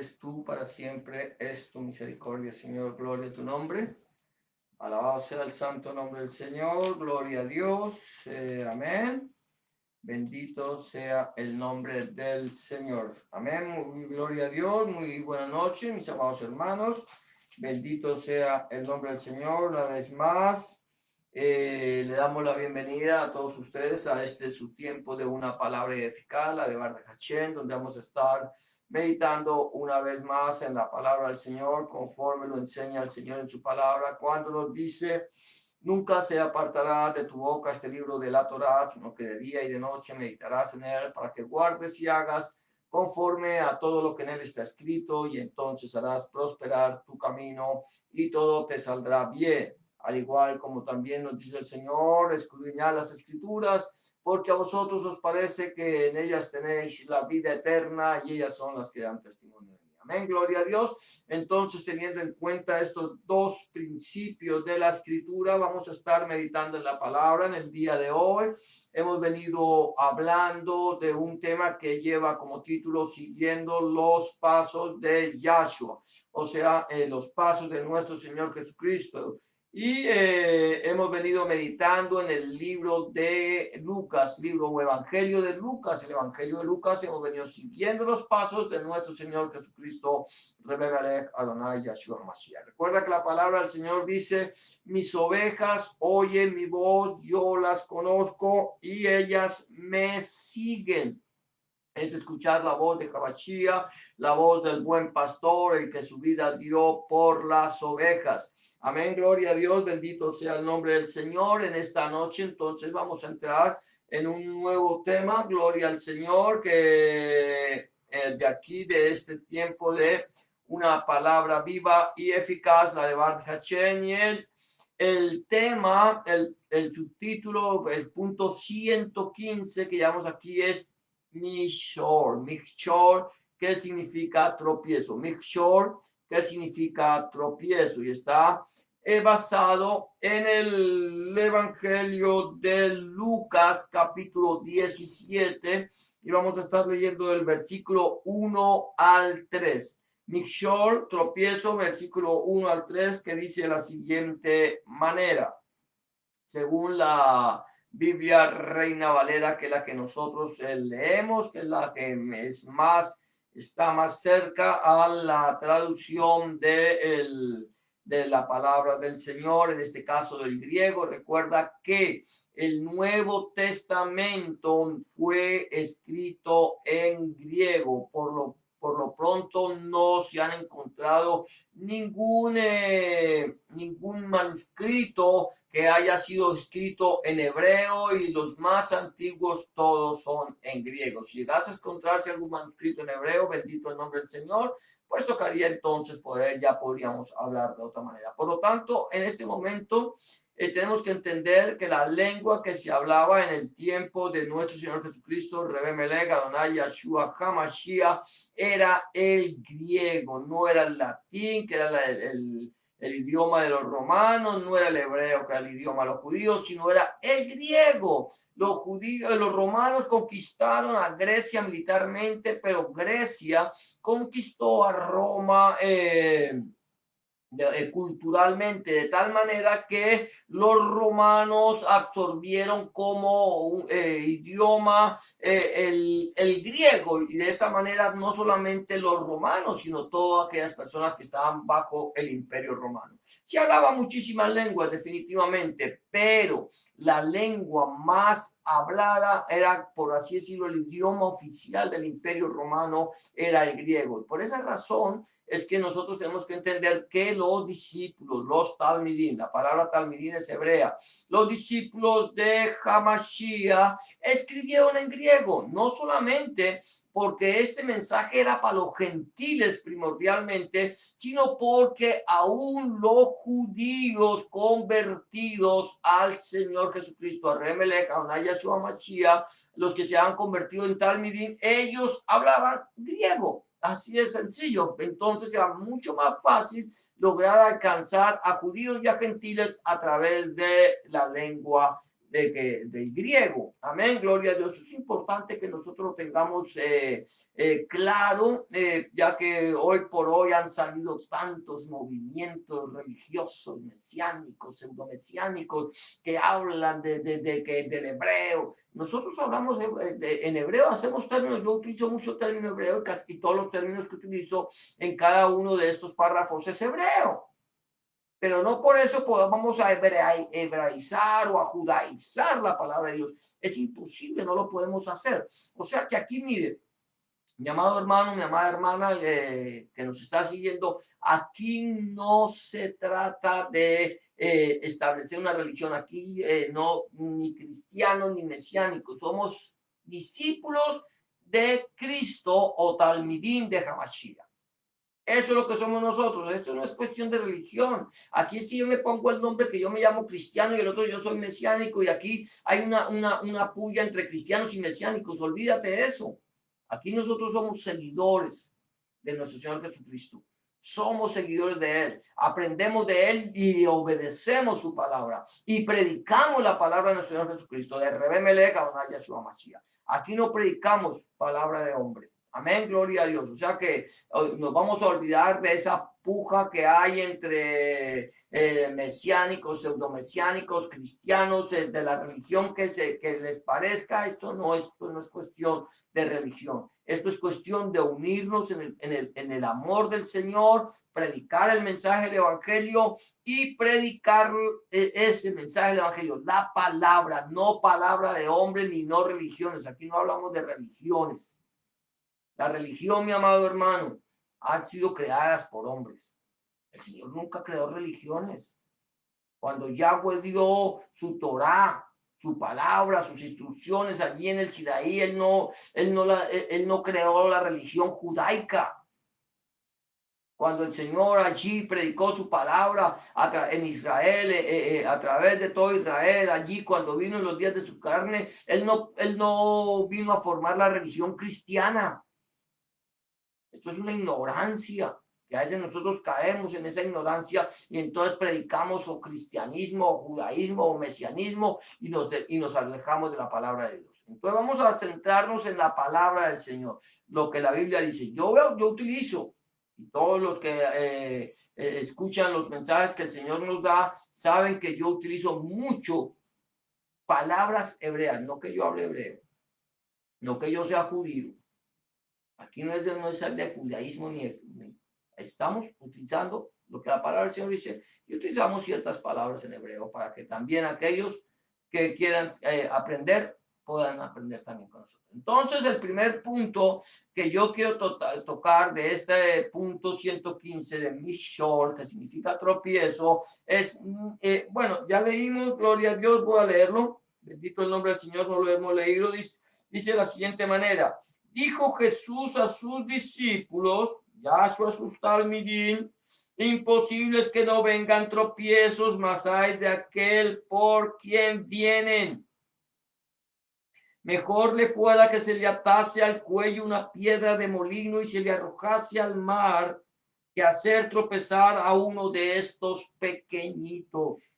eres tú, para siempre es tu misericordia, Señor. Gloria a tu nombre. Alabado sea el santo nombre del Señor. Gloria a Dios. Amén. Bendito sea el nombre del Señor. Amén. Muy gloria a Dios. Muy buena noche, mis amados hermanos. Bendito sea el nombre del Señor. Una vez más, le damos la bienvenida a todos ustedes a su tiempo de una palabra eficaz, la de Baruch Hashem, donde vamos a estar meditando una vez más en la palabra del Señor, conforme lo enseña el Señor en su palabra, cuando nos dice: nunca se apartará de tu boca este libro de la Torá, sino que de día y de noche meditarás en él, para que guardes y hagas conforme a todo lo que en él está escrito, y entonces harás prosperar tu camino y todo te saldrá bien. Al igual como también nos dice el Señor: escudriñad las escrituras, porque a vosotros os parece que en ellas tenéis la vida eterna, y ellas son las que dan testimonio de mí. Amén, gloria a Dios. Entonces, teniendo en cuenta estos dos principios de la escritura, vamos a estar meditando en la palabra en el día de hoy. Hemos venido hablando de un tema que lleva como título: siguiendo los pasos de Yahshua, o sea, los pasos de nuestro Señor Jesucristo. Y hemos venido meditando en el libro de Lucas, libro o Evangelio de Lucas. El Evangelio de Lucas, hemos venido siguiendo los pasos de nuestro Señor Jesucristo, Rebemelech Adonai Yahshua Mashiach. Recuerda que la palabra del Señor dice: mis ovejas oyen mi voz, yo las conozco y ellas me siguen. Es escuchar la voz de Habashia, la voz del buen pastor, el que su vida dio por las ovejas. Amén, gloria a Dios, bendito sea el nombre del Señor. En esta noche entonces vamos a entrar en un nuevo tema, gloria al Señor, que de aquí, de este tiempo de una palabra viva y eficaz, la de Baruch Hashem. Y el tema, el subtítulo, el punto 115 que llevamos aquí es Mishor, ¿qué significa tropiezo? Mishor, ¿qué significa tropiezo? Y está basado en el Evangelio de Lucas, capítulo 17, y vamos a estar leyendo del versículo 1 al 3. Mishor, tropiezo, versículo 1 al 3, que dice de la siguiente manera, según la Biblia Reina Valera, que es la que nosotros leemos, que es la que es más, está más cerca a la traducción de la palabra del Señor, en este caso del griego. Recuerda que el Nuevo Testamento fue escrito en griego, por lo pronto no se han encontrado ningún manuscrito que haya sido escrito en hebreo, y los más antiguos todos son en griego. Si llegas a encontrarse algún manuscrito en hebreo, bendito el nombre del Señor, pues tocaría entonces ya podríamos hablar de otra manera. Por lo tanto, en este momento tenemos que entender que la lengua que se hablaba en el tiempo de nuestro Señor Jesucristo, Rebemelech Adonai Yahshua HaMashiach, era el griego, no era el latín, que era el idioma de los romanos, no era el hebreo, que era el idioma de los judíos, sino era el griego. Los romanos conquistaron a Grecia militarmente, pero Grecia conquistó a Roma culturalmente, de tal manera que los romanos absorbieron como un idioma el griego, y de esta manera no solamente los romanos, sino todas aquellas personas que estaban bajo el imperio romano. Se hablaba muchísimas lenguas, definitivamente, pero la lengua más hablada era, por así decirlo, el idioma oficial del imperio romano era el griego. Y por esa razón es que nosotros tenemos que entender que los discípulos, los talmidim, la palabra talmidim es hebrea, los discípulos de Hamashiach escribieron en griego, no solamente porque este mensaje era para los gentiles primordialmente, sino porque aún los judíos convertidos al Señor Jesucristo, a Remelech, a Yahshua Mashiach, los que se han convertido en talmidim, ellos hablaban griego. Así de sencillo. Entonces era mucho más fácil lograr alcanzar a judíos y a gentiles a través de la lengua del griego. Amén, gloria a Dios. Es importante que nosotros tengamos claro, ya que hoy por hoy han salido tantos movimientos religiosos, mesiánicos, pseudomesiánicos, que hablan del hebreo. Nosotros hablamos en hebreo, hacemos términos, yo utilizo mucho término hebreo y todos los términos que utilizo en cada uno de estos párrafos es hebreo. Pero no por eso vamos a hebraizar o a judaizar la palabra de Dios. Es imposible, no lo podemos hacer. O sea que aquí, mire, mi amado hermano, mi amada hermana que nos está siguiendo, aquí no se trata de establecer una religión, aquí no, ni cristianos ni mesiánicos, somos discípulos de Cristo o talmidín de Hamashiach. Eso es lo que somos nosotros. Esto no es cuestión de religión. Aquí es que yo me pongo el nombre que yo me llamo cristiano y el otro yo soy mesiánico y aquí hay una puya entre cristianos y mesiánicos. Olvídate de eso. Aquí nosotros somos seguidores de nuestro Señor Jesucristo. Somos seguidores de Él. Aprendemos de Él y obedecemos su palabra. Y predicamos la palabra de nuestro Señor Jesucristo. De Rebemele, Adonai Yeshua Mashiach. Aquí no predicamos palabra de hombre. Amén, gloria a Dios. O sea que nos vamos a olvidar de esa puja que hay entre mesiánicos, pseudomesiánicos, cristianos, de la religión que les parezca. Esto no es cuestión de religión. Esto es cuestión de unirnos en el amor del Señor, predicar el mensaje del Evangelio y predicar ese mensaje del Evangelio. La palabra, no palabra de hombre ni no religiones. Aquí no hablamos de religiones. La religión, mi amado hermano, han sido creadas por hombres. El Señor nunca creó religiones. Cuando Yahweh dio su Torá, su palabra, sus instrucciones allí en el Sinaí, él no creó la religión judaica. Cuando el Señor allí predicó su palabra en Israel, a través de todo Israel, allí cuando vino en los días de su carne, él no vino a formar la religión cristiana. Esto es una ignorancia, que a veces nosotros caemos en esa ignorancia y entonces predicamos o cristianismo, o judaísmo, o mesianismo y nos alejamos de la palabra de Dios. Entonces vamos a centrarnos en la palabra del Señor, lo que la Biblia dice. Yo utilizo, y todos los que escuchan los mensajes que el Señor nos da, saben que yo utilizo mucho palabras hebreas, no que yo hable hebreo, no que yo sea judío. Aquí no es de judaísmo ni estamos utilizando lo que la palabra del Señor dice y utilizamos ciertas palabras en hebreo para que también aquellos que quieran aprender puedan aprender también con nosotros. Entonces, el primer punto que yo quiero tocar de este punto 115 de Mishol, que significa tropiezo, es, bueno, ya leímos, gloria a Dios, voy a leerlo, bendito el nombre del Señor, no lo hemos leído, dice de la siguiente manera. Dijo Jesús a sus discípulos, Yahshua a sus talmidín, imposible es que no vengan tropiezos, mas hay de aquel por quien vienen. Mejor le fuera que se le atase al cuello una piedra de molino y se le arrojase al mar, que hacer tropezar a uno de estos pequeñitos.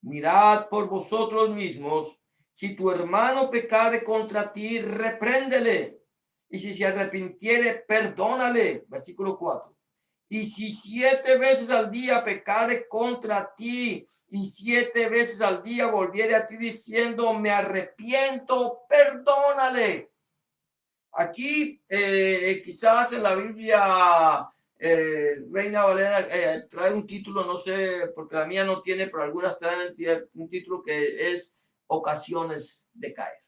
Mirad por vosotros mismos, si tu hermano pecare contra ti, repréndele. Y si se arrepintiere, perdónale. Versículo 4. Y si 7 veces al día pecare contra ti, y 7 veces al día volviere a ti diciendo, me arrepiento, perdónale. Aquí quizás en la Biblia Reina Valera trae un título, no sé, porque la mía no tiene, pero algunas traen un título que es Ocasiones de caer.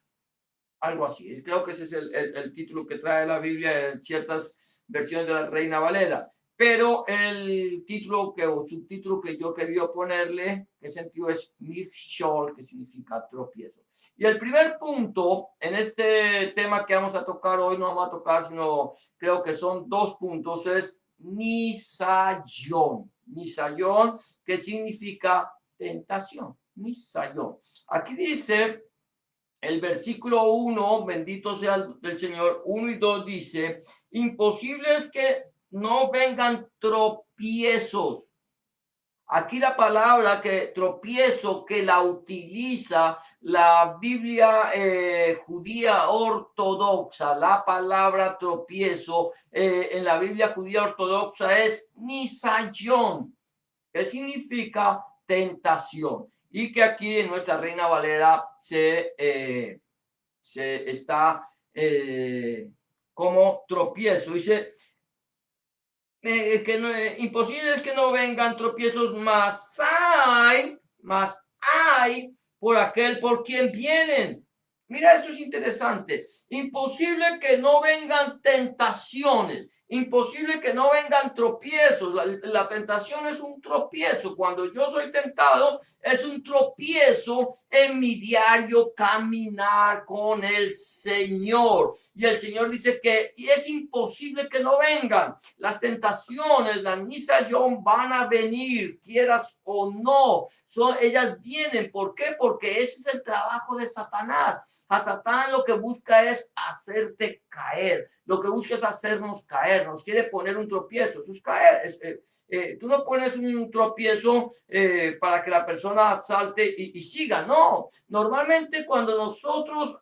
Algo así. Creo que ese es el título que trae la Biblia en ciertas versiones de la Reina Valera. Pero el título o subtítulo que yo quería ponerle, ¿qué sentido es? Mishol, que significa tropiezo. Y el primer punto en este tema que vamos a tocar hoy, no vamos a tocar, sino creo que son 2 puntos, es Nisayón. Nisayón, que significa tentación. Nisayón. Aquí dice el versículo 1, bendito sea el Señor, 1 y 2 dice, imposible es que no vengan tropiezos. Aquí la palabra que tropiezo que la utiliza la Biblia judía ortodoxa, la palabra tropiezo en la Biblia judía ortodoxa es nisayon, que significa tentación. Y que aquí en nuestra Reina Valera se está como tropiezo. Dice, imposible es que no vengan tropiezos, más hay por aquel por quien vienen. Mira, esto es interesante. Imposible que no vengan tentaciones. Imposible que no vengan tropiezos. La tentación es un tropiezo. Cuando yo soy tentado, es un tropiezo en mi diario caminar con el Señor. Y el Señor dice que es imposible que no vengan. Las tentaciones, la nisayon van a venir, quieras o no. Ellas vienen. ¿Por qué? Porque ese es el trabajo de Satanás. A Satán lo que busca es hacerte caer. Lo que busca es hacernos caer. Nos quiere poner un tropiezo. Eso es caer. Tú no pones un tropiezo para que la persona salte y siga. No. Normalmente cuando nosotros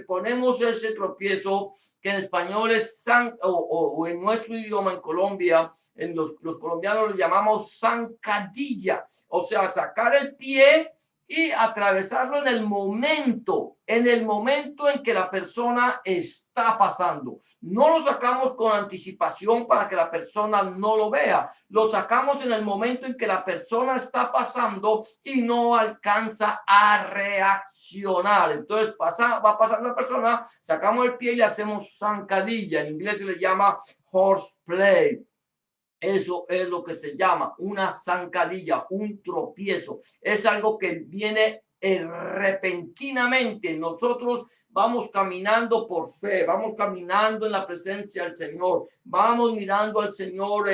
ponemos ese tropiezo, que en español es o en nuestro idioma en Colombia, en los colombianos lo llamamos zancadilla, o sea, sacar el pie y atravesarlo en el momento en que la persona está pasando. No lo sacamos con anticipación para que la persona no lo vea. Lo sacamos en el momento en que la persona está pasando y no alcanza a reaccionar. Entonces va pasando la persona, sacamos el pie y le hacemos zancadilla. En inglés se le llama horseplay. Eso es lo que se llama una zancadilla, un tropiezo. Es algo que viene repentinamente. Nosotros vamos caminando por fe, vamos caminando en la presencia del Señor, vamos mirando al Señor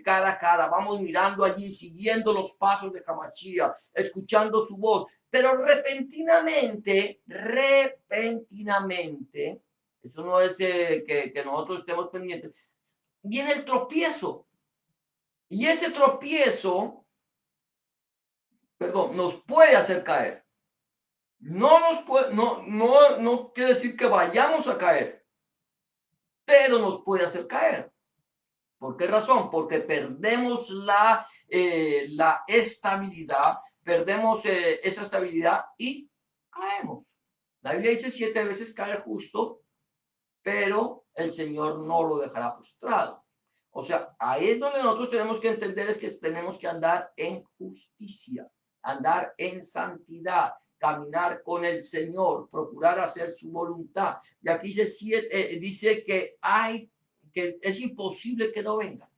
cara a cara, vamos mirando allí, siguiendo los pasos de Hamashia, escuchando su voz, pero repentinamente, eso no es que nosotros estemos pendientes, viene el tropiezo. Y ese tropiezo, perdón, nos puede hacer caer. No quiere decir que vayamos a caer, pero nos puede hacer caer. ¿Por qué razón? Porque perdemos la estabilidad, perdemos esa estabilidad y caemos. La Biblia dice 7 veces cae el justo, pero el Señor no lo dejará frustrado. O sea, ahí es donde nosotros tenemos que entender es que tenemos que andar en justicia, andar en santidad, caminar con el Señor, procurar hacer su voluntad. Y aquí dice que es imposible que no venga.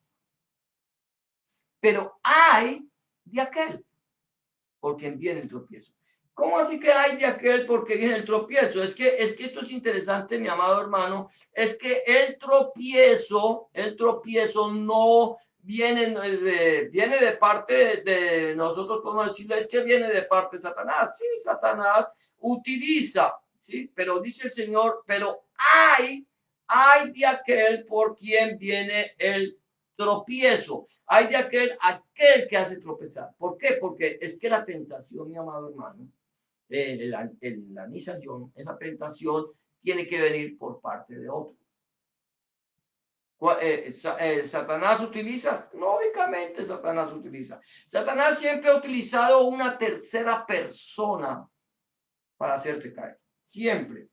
Pero hay de aquel por quien viene el tropiezo. ¿Cómo así que hay de aquel porque viene el tropiezo? Es que esto es interesante, mi amado hermano, es que el tropiezo no viene de parte de nosotros, podemos decirlo, es que viene de parte de Satanás. Sí, Satanás utiliza, sí, pero dice el Señor, pero hay de aquel por quien viene el tropiezo. Hay de aquel que hace tropezar. ¿Por qué? Porque es que la tentación, mi amado hermano, la nisayon, esa tentación tiene que venir por parte de otro. Satanás utiliza, lógicamente Satanás utiliza. Satanás siempre ha utilizado una tercera persona para hacerte caer. Siempre.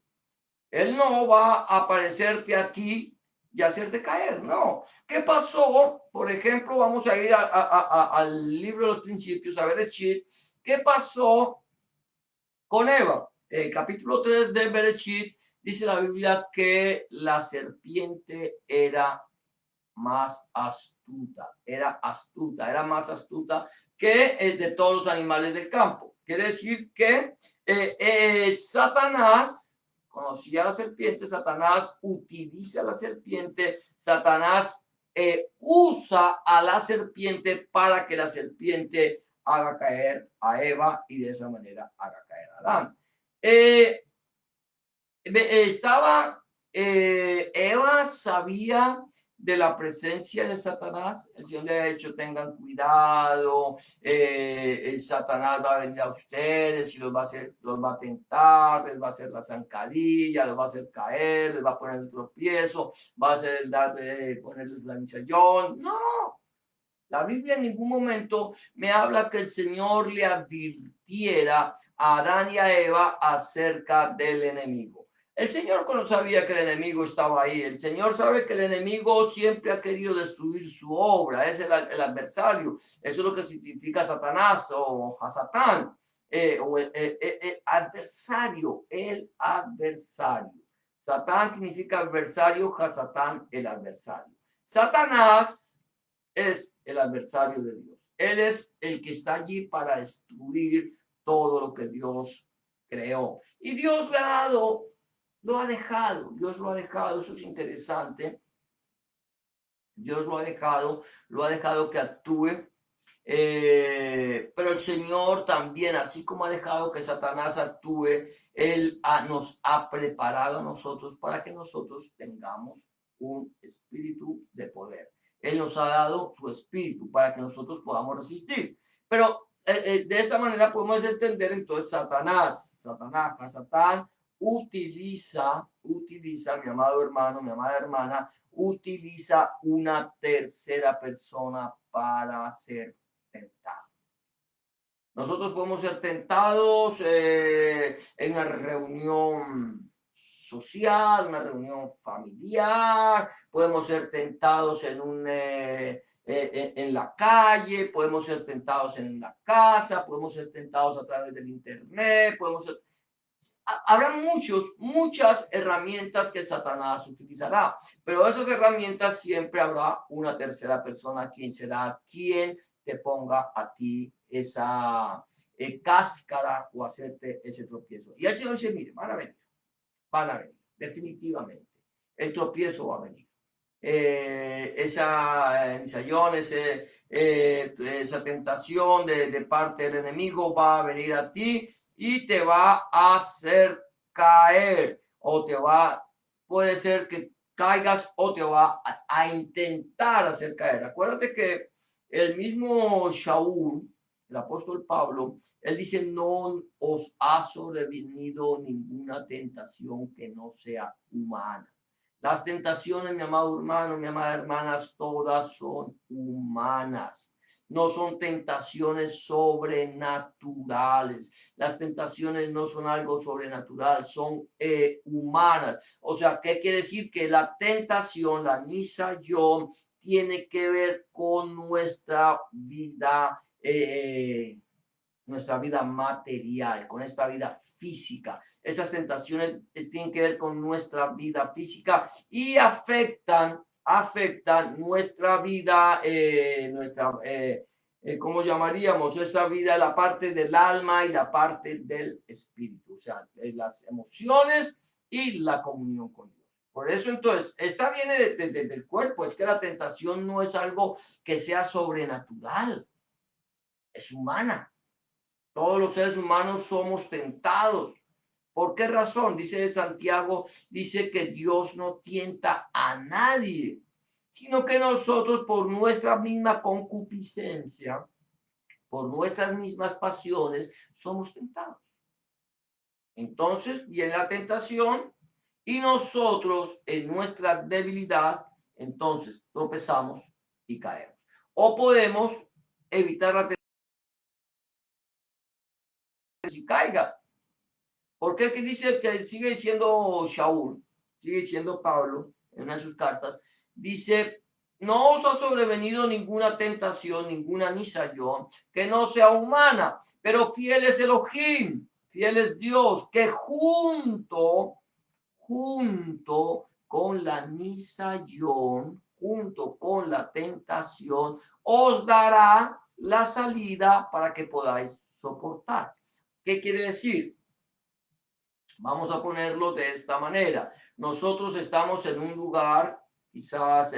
Él no va a aparecerte a ti y hacerte caer, no. ¿Qué pasó? Por ejemplo, vamos a ir al libro de los principios, a Bereshit. ¿Qué pasó con Eva? En capítulo 3 de Bereshit dice la Biblia que la serpiente era más astuta, era más astuta que de todos los animales del campo. Quiere decir que Satanás conocía a la serpiente, Satanás utiliza a la serpiente, Satanás usa a la serpiente para que la serpiente haga caer a Eva y de esa manera haga caer a Adán. Eva sabía de la presencia de Satanás. El Señor le ha dicho, tengan cuidado, el Satanás va a venir a ustedes y los va a tentar, les va a hacer la zancadilla, los va a hacer caer, les va a poner el tropiezo, va a hacer ponerles la misallón. No, la Biblia en ningún momento me habla que el Señor le advirtiera a Adán y a Eva acerca del enemigo. El Señor no sabía que el enemigo estaba ahí. El Señor sabe que el enemigo siempre ha querido destruir su obra. Es el adversario. Eso es lo que significa Satanás o Hasatán. O el adversario. El adversario. Satán significa adversario. Hasatán, el adversario. Satanás es el adversario de Dios. Él es el que está allí para destruir todo lo que Dios creó. Y Dios le ha dado, Dios lo ha dejado, eso es interesante. Dios lo ha dejado que actúe. Pero el Señor también, así como ha dejado que Satanás actúe, Él nos ha preparado a nosotros para que nosotros tengamos un espíritu de poder. Él nos ha dado su espíritu para que nosotros podamos resistir. Pero de esta manera podemos entender entonces Satán utiliza, mi amado hermano, mi amada hermana, utiliza una tercera persona para ser tentado. Nosotros podemos ser tentados en una reunión social, una reunión familiar, podemos ser tentados en la calle, podemos ser tentados en la casa, podemos ser tentados a través del internet, habrá muchas herramientas que Satanás utilizará, pero esas herramientas siempre habrá una tercera persona quien será quien te ponga a ti esa cáscara o hacerte ese tropiezo. Y el Señor dice, mire, van a venir, definitivamente. El tropiezo va a venir. Esa ensayón, esa tentación de parte del enemigo va a venir a ti y te va a hacer caer puede ser que caigas o te va a intentar hacer caer. Acuérdate que el mismo Shaul, el apóstol Pablo, él dice, no os ha sobrevenido ninguna tentación que no sea humana. Las tentaciones, mi amado hermano, mi amada hermana, todas son humanas. No son tentaciones sobrenaturales. Las tentaciones no son algo sobrenatural, son humanas. O sea, ¿qué quiere decir? Que la tentación, la nisayón, tiene que ver con nuestra vida material, con esta vida física. Esas tentaciones tienen que ver con nuestra vida física y afectan nuestra vida, ¿cómo llamaríamos? Esta vida, la parte del alma y la parte del espíritu, o sea, las emociones y la comunión con Dios. Por eso entonces, esta viene del cuerpo, es que la tentación no es algo que sea sobrenatural, es humana. Todos los seres humanos somos tentados. ¿Por qué razón? Dice Santiago, dice que Dios no tienta a nadie, sino que nosotros por nuestra misma concupiscencia, por nuestras mismas pasiones, somos tentados. Entonces viene la tentación y nosotros en nuestra debilidad, entonces tropezamos y caemos. O podemos evitar la tentación si caigas. Porque que dice que sigue diciendo Shaul, sigue diciendo Pablo en una de sus cartas, dice, no os ha sobrevenido ninguna tentación, ninguna nisayón, que no sea humana, pero fiel es Elohim, fiel es Dios, que junto con la nisayón, junto con la tentación, os dará la salida para que podáis soportar. ¿Qué quiere decir? Vamos a ponerlo de esta manera. Nosotros estamos en un lugar, quizás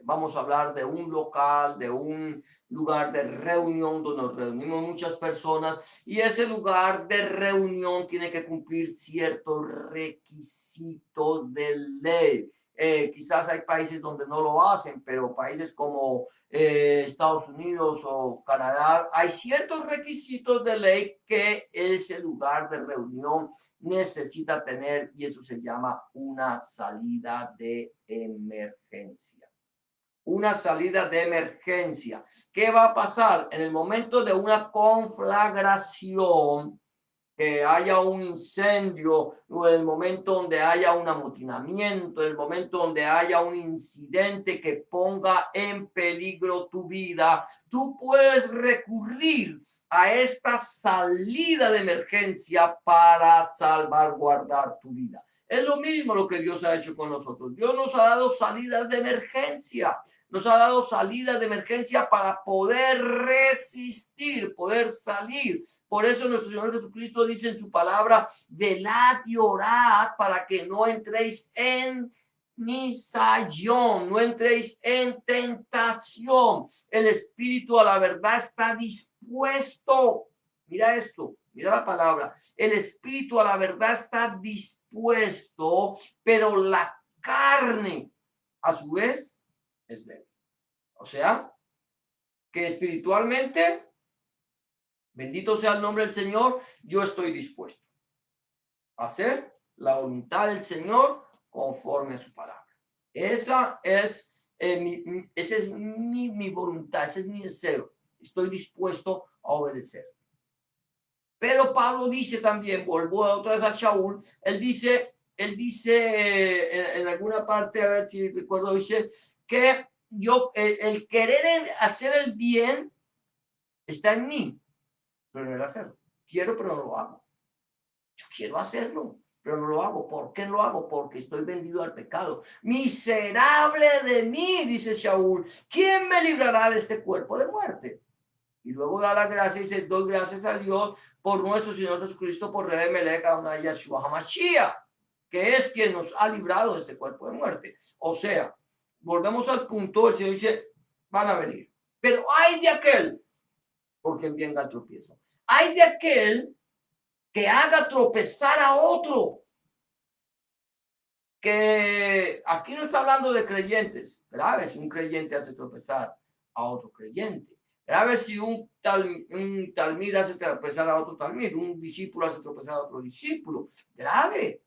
vamos a hablar de un local, de un lugar de reunión donde nos reunimos muchas personas y ese lugar de reunión tiene que cumplir ciertos requisitos de ley. Quizás hay países donde no lo hacen, pero países como Estados Unidos o Canadá, hay ciertos requisitos de ley que ese lugar de reunión necesita tener y eso se llama una salida de emergencia. Una salida de emergencia. ¿Qué va a pasar? En el momento de una conflagración, que haya un incendio, o en el momento donde haya un amotinamiento, en el momento donde haya un incidente que ponga en peligro tu vida, tú puedes recurrir a esta salida de emergencia para salvaguardar tu vida. Es lo mismo lo que Dios ha hecho con nosotros. Dios nos ha dado salidas de emergencia. Nos ha dado salidas de emergencia para poder resistir, poder salir. Por eso nuestro Señor Jesucristo dice en su palabra, velad y orad para que no entréis en nisayon, no entréis en tentación. El espíritu a la verdad está dispuesto. Mira esto, mira la palabra. El espíritu a la verdad está dispuesto, pero la carne, a su vez, es débil. O sea, que espiritualmente, bendito sea el nombre del Señor, yo estoy dispuesto a hacer la voluntad del Señor conforme a su palabra. Esa es, mi voluntad, ese es mi deseo. Estoy dispuesto a obedecer. Pero Pablo dice también, vuelvo otra vez a Shaul, él dice en alguna parte, a ver si recuerdo, dice que yo, el querer hacer el bien está en mí, pero no el hacerlo. Quiero, pero no lo hago. Yo quiero hacerlo, pero no lo hago. ¿Por qué no lo hago? Porque estoy vendido al pecado. Miserable de mí, dice Shaul. ¿Quién me librará de este cuerpo de muerte? Y luego da la gracia y dice, doy gracias a Dios por nuestro Señor Jesucristo, por Rey de Melech, a Yahshua HaMashiach, que es quien nos ha librado de este cuerpo de muerte. O sea, volvemos al punto, el Señor dice, van a venir. Pero hay de aquel, por quien venga el tropiezo. Hay de aquel que haga tropezar a otro. Que aquí no está hablando de creyentes. Grave si un creyente hace tropezar a otro creyente. Grave si un talmid hace tropezar a otro talmid, un discípulo hace tropezar a otro discípulo. Grave.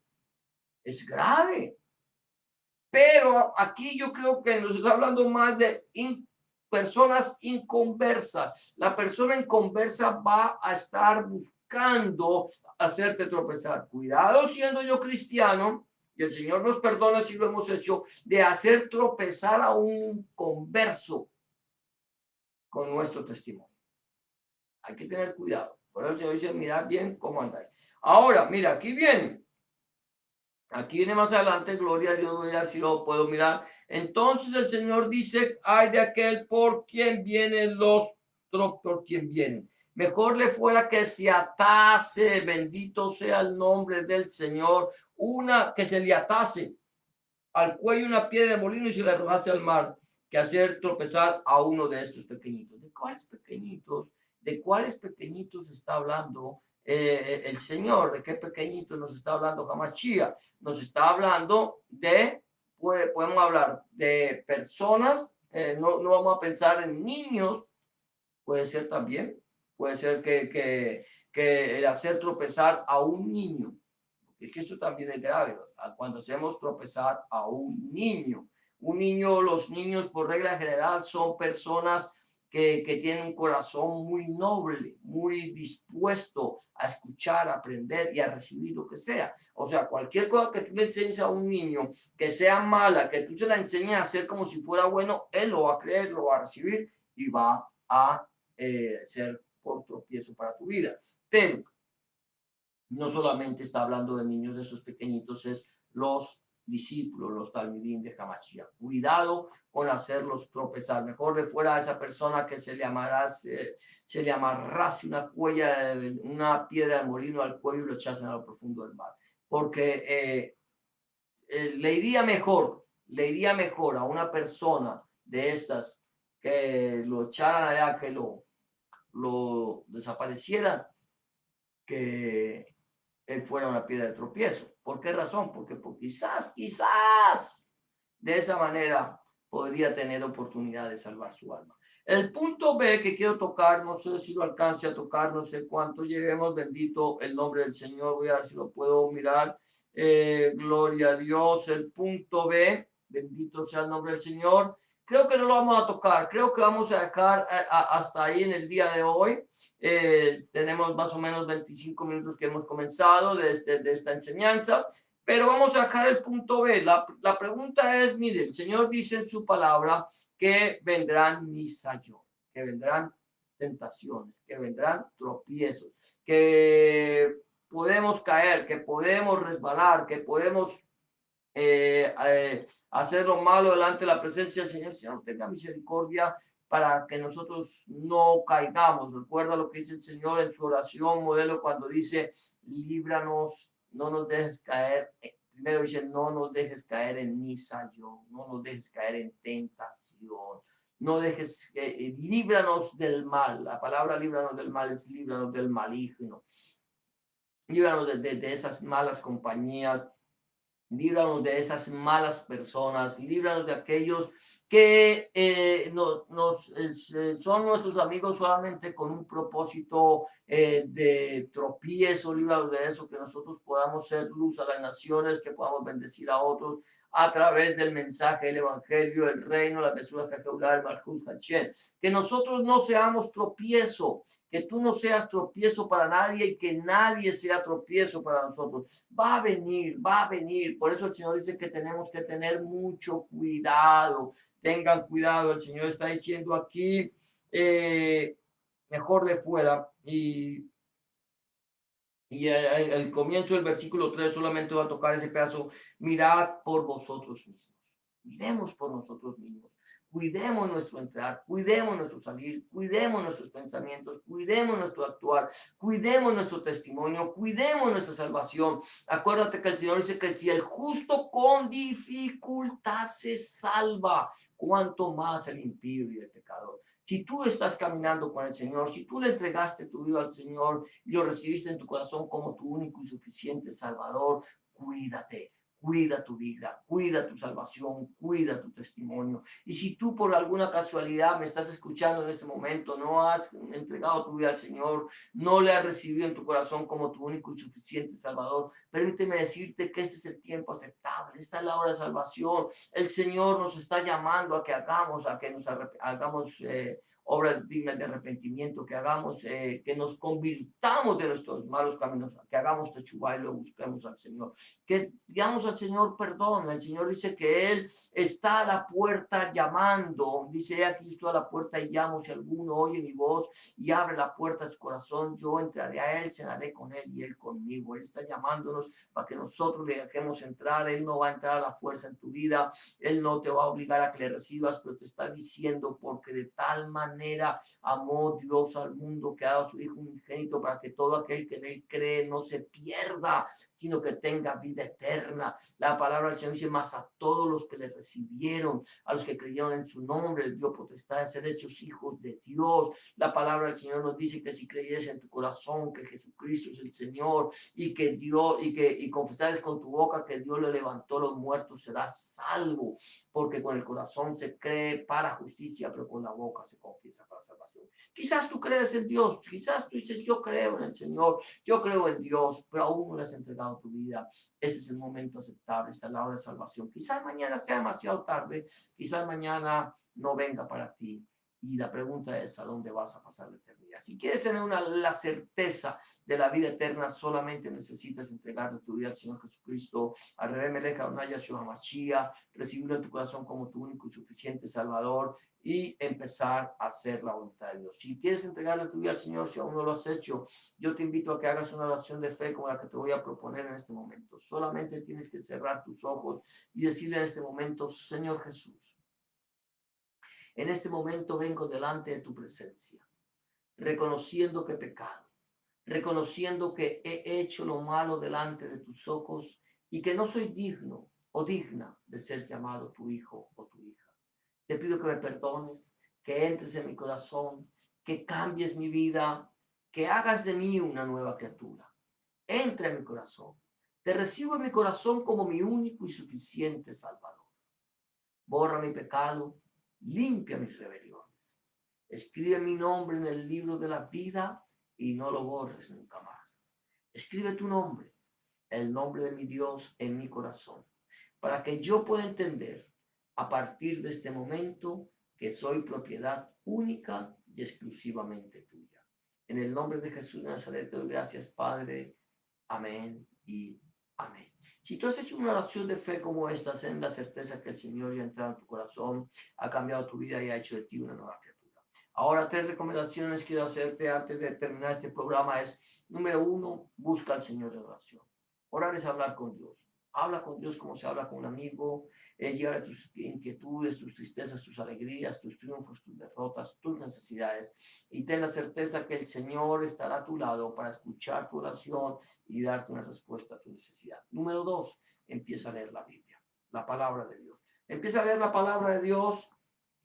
Es grave. Pero aquí yo creo que nos está hablando más de personas inconversas. La persona inconversa va a estar buscando hacerte tropezar. Cuidado siendo yo cristiano, y el Señor nos perdona si lo hemos hecho, de hacer tropezar a un converso con nuestro testimonio. Hay que tener cuidado. Por eso el Señor dice, mirad bien cómo andáis. Ahora, mira, aquí viene. Aquí viene más adelante, gloria a Dios, voy a ver si lo puedo mirar. Entonces el Señor dice, ay de aquel por quien vienen por quien vienen. Mejor le fuera que se atase, bendito sea el nombre del Señor, que se le atase al cuello una piedra de molino y se le arrojase al mar, que hacer tropezar a uno de estos pequeñitos. ¿De cuáles pequeñitos? ¿De cuáles pequeñitos está hablando el Señor? ¿De qué pequeñitos nos está hablando Hamashia? Nos está hablando de, podemos hablar de personas, no vamos a pensar en niños, puede ser también, puede ser que el hacer tropezar a un niño, es que esto también es grave, cuando hacemos tropezar a un niño. Un niño, los niños por regla general son personas que tienen un corazón muy noble, muy dispuesto a escuchar, a aprender y a recibir lo que sea. O sea, cualquier cosa que tú le enseñes a un niño que sea mala, que tú se la enseñes a hacer como si fuera bueno, él lo va a creer, lo va a recibir y va a ser por tropiezo para tu vida. Pero no solamente está hablando de niños de esos pequeñitos, es los discípulos, los talmidín de Hamashiach. Cuidado con hacerlos tropezar. Mejor de fuera a esa persona que se le amarrase una piedra de molino al cuello y lo echasen a lo profundo del mar. Porque le iría mejor a una persona de estas que lo echaran allá, que lo desaparecieran, que él fuera una piedra de tropiezo. ¿Por qué razón? Porque quizás De esa manera podría tener oportunidad de salvar su alma. El punto B que quiero tocar, no sé si lo alcance a tocar, no sé cuánto lleguemos, bendito el nombre del Señor, voy a ver si lo puedo mirar. Gloria a Dios. El punto B, bendito sea el nombre del Señor. Creo que no lo vamos a tocar, creo que vamos a dejar hasta ahí en el día de hoy. Tenemos más o menos 25 minutos que hemos comenzado de esta enseñanza, pero vamos a dejar el punto B. La pregunta es, mire, el Señor dice en su palabra que vendrán misayón, que vendrán tentaciones, que vendrán tropiezos, que podemos caer, que podemos resbalar, que podemos hacer lo malo delante de la presencia del Señor. Señor, tenga misericordia para que nosotros no caigamos. Recuerda lo que dice el Señor en su oración modelo cuando dice, líbranos, no nos dejes caer. Primero dice, no nos dejes caer en misayón, no nos dejes caer en tentación. No dejes, líbranos del mal. La palabra líbranos del mal es líbranos del maligno. Líbranos de esas malas compañías, líbranos de esas malas personas, líbranos de aquellos que son nuestros amigos solamente con un propósito de tropiezo, líbranos de eso, que nosotros podamos ser luz a las naciones, que podamos bendecir a otros a través del mensaje, del evangelio, el reino, la mesura el Malhut Hachem, que nosotros no seamos tropiezo, que tú no seas tropiezo para nadie y que nadie sea tropiezo para nosotros. Va a venir, va a venir. Por eso el Señor dice que tenemos que tener mucho cuidado. Tengan cuidado. El Señor está diciendo aquí, mejor de fuera. Y el comienzo del versículo 3 solamente va a tocar ese pedazo. Mirad por vosotros mismos. Miremos por nosotros mismos. Cuidemos nuestro entrar, cuidemos nuestro salir, cuidemos nuestros pensamientos, cuidemos nuestro actuar, cuidemos nuestro testimonio, cuidemos nuestra salvación. Acuérdate que el Señor dice que si el justo con dificultad se salva, cuánto más el impío y el pecador. Si tú estás caminando con el Señor, si tú le entregaste tu vida al Señor y lo recibiste en tu corazón como tu único y suficiente Salvador, cuídate. Cuida tu vida, cuida tu salvación, cuida tu testimonio. Y si tú por alguna casualidad me estás escuchando en este momento, no has entregado tu vida al Señor, no le has recibido en tu corazón como tu único y suficiente Salvador, permíteme decirte que este es el tiempo aceptable, esta es la hora de salvación. El Señor nos está llamando a que hagamos, hagamos obras dignas de arrepentimiento, que hagamos, que nos convirtamos de nuestros malos caminos, que hagamos techubá y lo busquemos al Señor, que digamos al Señor perdón. El Señor dice que Él está a la puerta llamando, dice, aquí estoy a la puerta y llamo, si alguno oye mi voz y abre la puerta de su corazón, yo entraré a Él, cenaré con Él y Él conmigo. Él está llamándonos para que nosotros le dejemos entrar. Él no va a entrar a la fuerza en tu vida, Él no te va a obligar a que le recibas, pero te está diciendo, porque de tal manera amó Dios al mundo que ha dado a su Hijo unigénito para que todo aquel que en Él cree no se pierda, sino que tenga vida eterna. La palabra del Señor dice, más a todos los que le recibieron, a los que creyeron en su nombre, les dio potestad de ser hechos hijos de Dios. La palabra del Señor nos dice que si creyes en tu corazón que Jesucristo es el Señor y que Dios y confesares con tu boca que Dios le levantó los muertos, serás salvo, porque con el corazón se cree para justicia, pero con la boca se confiesa para salvación. Quizás tú crees en Dios, quizás tú dices, yo creo en el Señor, yo creo en Dios, pero aún no le has entregado tu vida. Ese es el momento aceptable, esta es la hora de salvación. Quizás mañana sea demasiado tarde, quizás mañana no venga para ti. Y la pregunta es, ¿a dónde vas a pasar la eternidad? Si quieres tener la certeza de la vida eterna, solamente necesitas entregarle tu vida al Señor Jesucristo, al Rebe Melech Adonai Yahshua Mashiach, recibirlo en tu corazón como tu único y suficiente Salvador y empezar a hacer la voluntad de Dios. Si quieres entregarle tu vida al Señor, si aún no lo has hecho, yo te invito a que hagas una oración de fe como la que te voy a proponer en este momento. Solamente tienes que cerrar tus ojos y decirle en este momento, Señor Jesús, en este momento vengo delante de tu presencia, reconociendo que he pecado, reconociendo que he hecho lo malo delante de tus ojos y que no soy digno o digna de ser llamado tu hijo o tu hija. Te pido que me perdones, que entres en mi corazón, que cambies mi vida, que hagas de mí una nueva criatura. Entra en mi corazón. Te recibo en mi corazón como mi único y suficiente Salvador. borra mi pecado, limpia mis rebeliones. Escribe mi nombre en el libro de la vida y no lo borres nunca más. Escribe tu nombre, el nombre de mi Dios en mi corazón, para que yo pueda entender a partir de este momento que soy propiedad única y exclusivamente tuya. En el nombre de Jesús de Nazaret te doy gracias, Padre. Amén y amén. Si tú has hecho una oración de fe como esta, ten la certeza que el Señor ya ha entrado en tu corazón, ha cambiado tu vida y ha hecho de ti una nueva criatura. Ahora, 3 recomendaciones quiero hacerte antes de terminar este programa es, número 1, busca al Señor en oración. Orar es hablar con Dios. Habla con Dios como se habla con un amigo, lleva tus inquietudes, tus tristezas, tus alegrías, tus triunfos, tus derrotas, tus necesidades. Y ten la certeza que el Señor estará a tu lado para escuchar tu oración y darte una respuesta a tu necesidad. Número 2, empieza a leer la Biblia, la palabra de Dios. Empieza a leer la palabra de Dios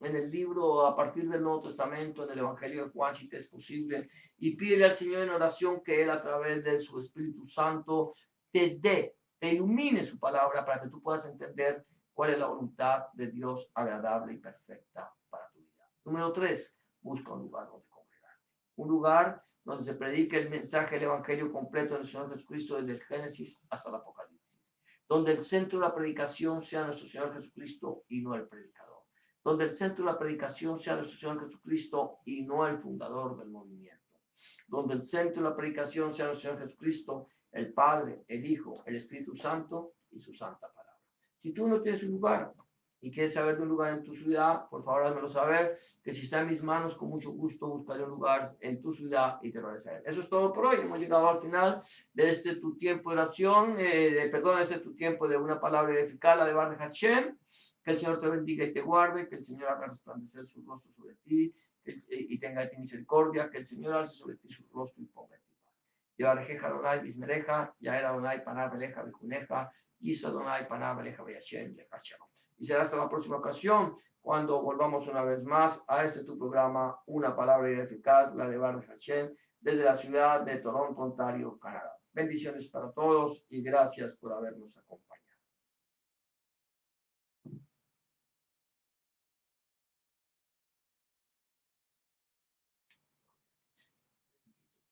en el libro a partir del Nuevo Testamento, en el Evangelio de Juan, si te es posible, y pídele al Señor en oración que Él a través de su Espíritu Santo te ilumine su palabra para que tú puedas entender cuál es la voluntad de Dios agradable y perfecta para tu vida. Número 3, busca un lugar donde congregarte. Un lugar donde se predique el mensaje, el Evangelio completo del Señor Jesucristo desde el Génesis hasta el Apocalipsis. Donde el centro de la predicación sea nuestro Señor Jesucristo y no el predicador. Donde el centro de la predicación sea nuestro Señor Jesucristo y no el fundador del movimiento. Donde el centro de la predicación sea nuestro Señor Jesucristo, el Padre, el Hijo, el Espíritu Santo y su santa palabra. Si tú no tienes un lugar y quieres saber de un lugar en tu ciudad, por favor házmelo saber, que si está en mis manos, con mucho gusto buscaré un lugar en tu ciudad y te lo haré saber. Eso es todo por hoy. Hemos llegado al final de este tu tiempo de oración, este tu tiempo de una palabra edificada, la de Bar de Hashem. Que el Señor te bendiga y te guarde, que el Señor haga resplandecer su rostro sobre ti y tenga de ti misericordia, que el Señor alce sobre ti su rostro y ponga en ti paz. Yevarejeja Adonai bismereja, Yael Adonai paná beleja bejuneja, Isa Adonai paná beleja beyashem leja shalom. Y será hasta la próxima ocasión cuando volvamos una vez más a este tu programa, Una Palabra Eficaz, la de Bar Hashem, desde la ciudad de Toronto, Ontario, Canadá. Bendiciones para todos y gracias por habernos acompañado.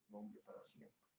Nombre para siempre.